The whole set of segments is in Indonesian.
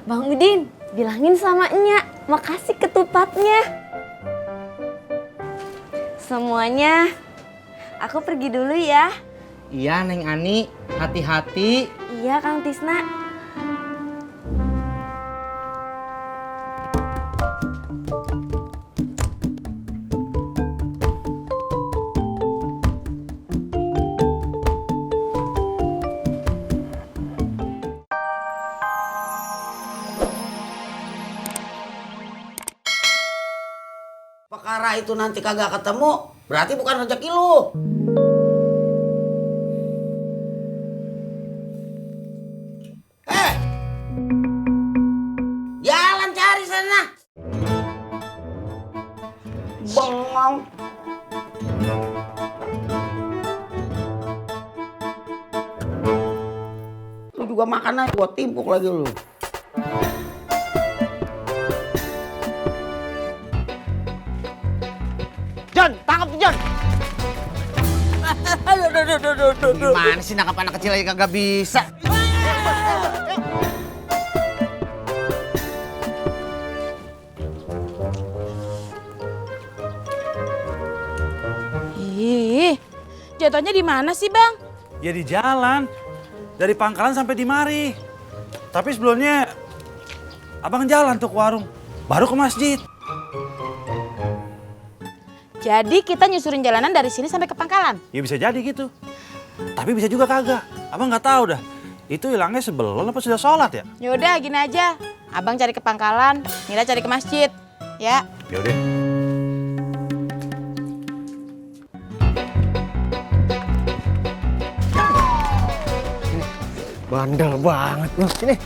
Bang Udin, bilangin sama Enya, makasih ketupatnya. Semuanya, aku pergi dulu ya. Iya Neng Ani, hati-hati. Iya Kang Tisna. Perkara itu nanti kagak ketemu, berarti bukan rezeki lu. Jalan cari sana. Bengong. Lu juga makan aja, gua timpuk lagi lu. John, tangkap tuh John. Gimana sih nangkap anak kecil aja kagak bisa? Ih, jatuhnya di mana sih, Bang? Ya di jalan, dari Pangkalan sampai di mari. Tapi sebelumnya abang jalan tuh ke warung, baru ke masjid. Jadi kita nyusurin jalanan dari sini sampai ke Pangkalan. Ya bisa jadi gitu. Tapi bisa juga kagak. Abang nggak tahu dah. Itu hilangnya sebelum apa sudah sholat ya? Yaudah gini aja, Abang cari ke Pangkalan, Mira cari ke masjid. Ya. Yaudah. Bandel banget lu. Sini.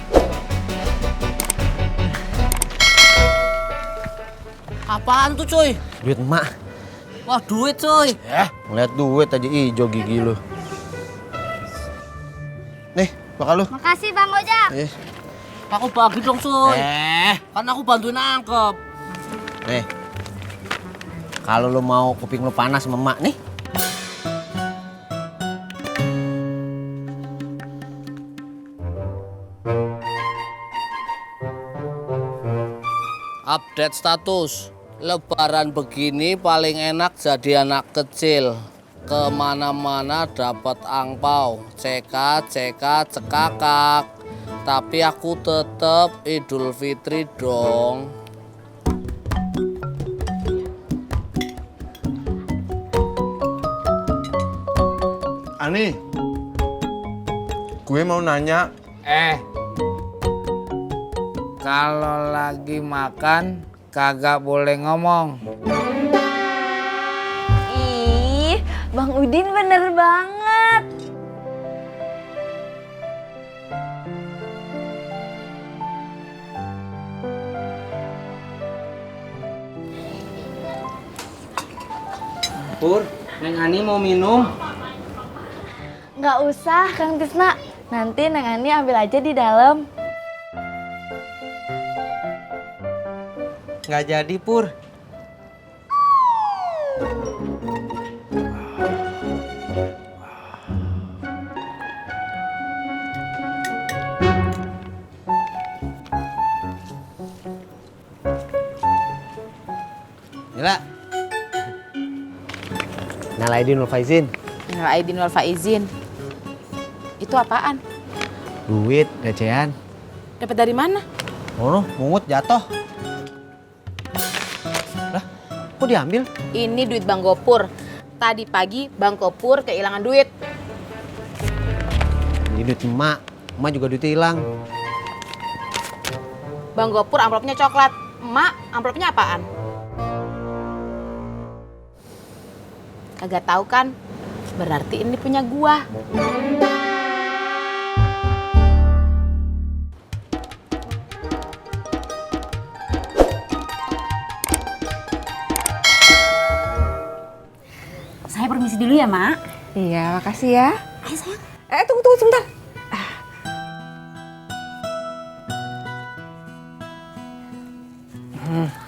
Apaan tuh cuy? Duit emak. Wah duit cuy. Ngeliat duit aja ijo gigi lu. Nih, bakal lu. Makasih Bang Ojak. Aku bagi dong cuy. Kan aku bantuin nangkep. Nih. Kalau lu mau kuping lu panas sama emak nih. Update status. Lebaran begini paling enak jadi anak kecil. Kemana-mana dapat angpau. CK, cekakak. Tapi aku tetep Idul Fitri dong. Ani, gue mau nanya. Kalau lagi makan kagak boleh ngomong. Ih, Bang Udin bener banget. Pur, Neng Ani mau minum. Nggak usah Kang Tisna, nanti Neng Ani ambil aja di dalam. Nggak jadi, Pur. Mila. Nal Aidin wal Faizin. Minal aidin wal faizin. Itu apaan? Duit, recehan. Dapat dari mana? Oh, mungut jatuh. Lah, kok diambil? Ini duit Bang Gopur. Tadi pagi Bang Gopur kehilangan duit. Ini duit emak. Emak juga duitnya hilang. Bang Gopur amplopnya coklat. Emak amplopnya apaan? Kagak tahu kan? Berarti ini punya gua. Saya permisi dulu ya, Mak. Iya, makasih ya. Ayo sayang. Tunggu sebentar.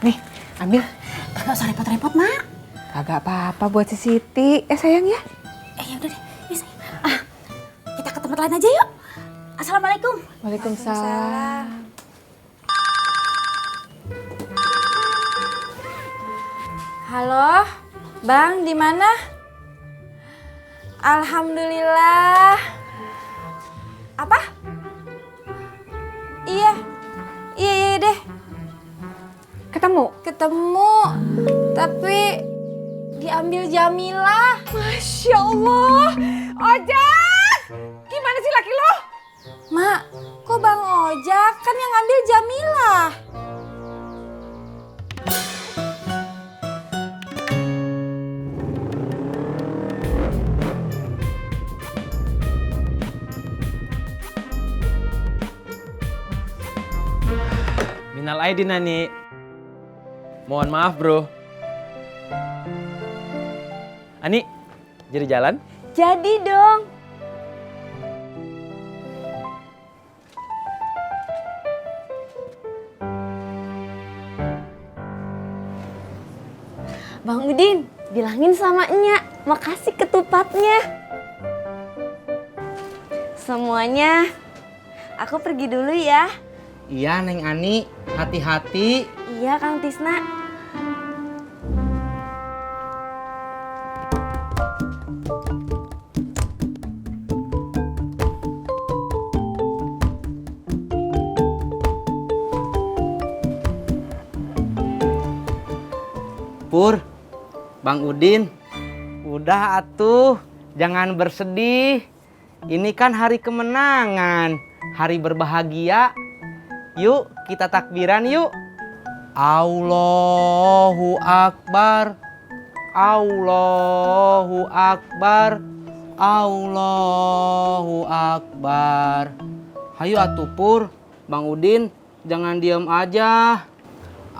Nih, ambil. Kagak usah repot-repot, Mak. Kagak apa-apa buat si Siti. Sayang ya. Ya udah deh, ya sayang. Kita ke tempat lain aja yuk. Assalamualaikum. Waalaikumsalam. Halo, Bang, di mana? Alhamdulillah. Apa? Iya deh. Ketemu? Ketemu, tapi diambil Jamilah. Masya Allah. Ojak! Gimana sih laki lo? Mak, kok Bang Ojak kan yang ngambil Jamilah? Minal aidin Nani. Mohon maaf bro. Ani, jadi jalan? Jadi dong. Bang Udin, bilangin sama Nya, makasih ketupatnya. Semuanya, aku pergi dulu ya. Iya Neng Ani, hati-hati. Iya Kang Tisna. Pur, Bang Udin, udah atuh, jangan bersedih. Ini kan hari kemenangan, hari berbahagia. Yuk, kita takbiran yuk. Allahu Akbar, Allahu Akbar, Allahu Akbar. Hayu atuh Pur, Bang Udin, jangan diam aja.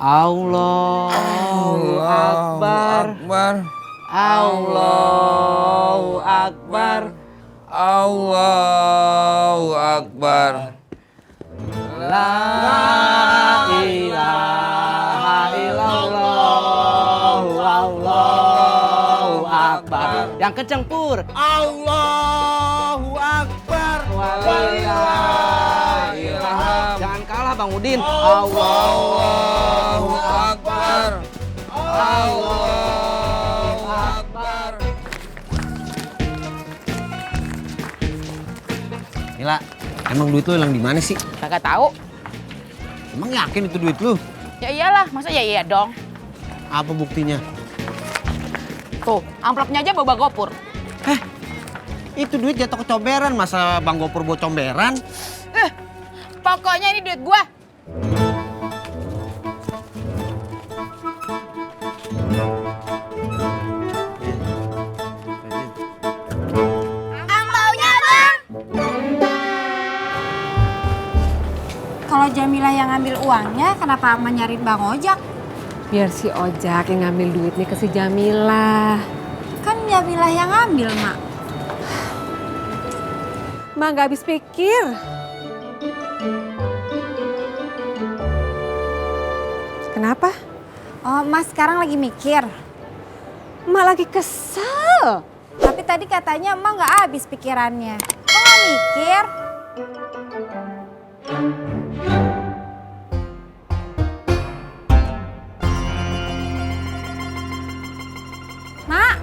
Allahu Akbar, Allahu Akbar, Allahu Akbar. La ilaha illallah, Allahu Akbar. Yang kenceng Pur. Allahu Akbar. Walillahilhamd. Jangan kalah Bang Udin. Allahu Akbar. Allahu Akbar. Mila, emang duit lu hilang di mana sih? Kagak tahu. Emang yakin itu duit lu? Ya iyalah, masa ya iya dong. Apa buktinya? Tuh, amplopnya aja bawa gopur. Itu duit jatuh kecomberan, masa Bang Gopur bawa comberan? Pokoknya ini duit gua. Ampaunya Bang. Kalau Jamilah yang ngambil uangnya, kenapa Ama nyariin Bang Ojak? Biar si Ojak yang ngambil duitnya ke si Jamilah. Kan Jamilah yang ngambil, Mak. Mak gak habis pikir. Kenapa? Oh, Mas sekarang lagi mikir. Mak lagi kesel. Tapi tadi katanya Emak nggak habis pikirannya. Kok nggak mikir? Mak,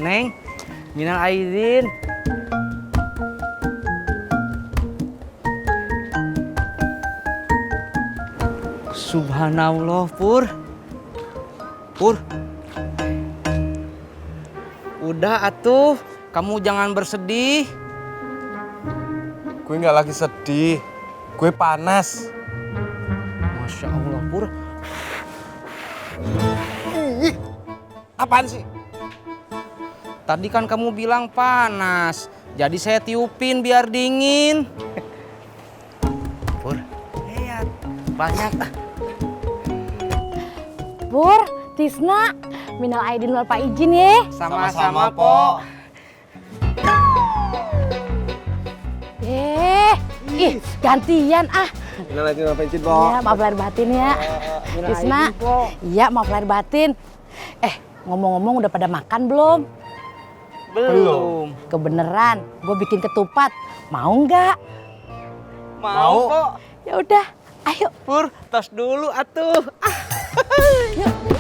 Neng, minal aidin. Subhanallah, Pur. Pur. Udah atuh, kamu jangan bersedih. Gue nggak lagi sedih. Gue panas. Masya Allah, Pur. Apaan sih? Tadi kan kamu bilang panas, jadi saya tiupin biar dingin. Pur, lihat, banyak. Pur, Tisna, minal aidin wal faizin ya. Sama-sama, Po. Ih, gantian ah. Minal aidin wal faizin, Po. Iya, maaf lahir batin ya. Tisna, iya maaf lahir batin. Ngomong-ngomong udah pada makan belum? Belum. Kebeneran, gue bikin ketupat. Mau nggak? Mau, Po. Ya udah, Ayo. Pur, tos dulu atuh. Yuk.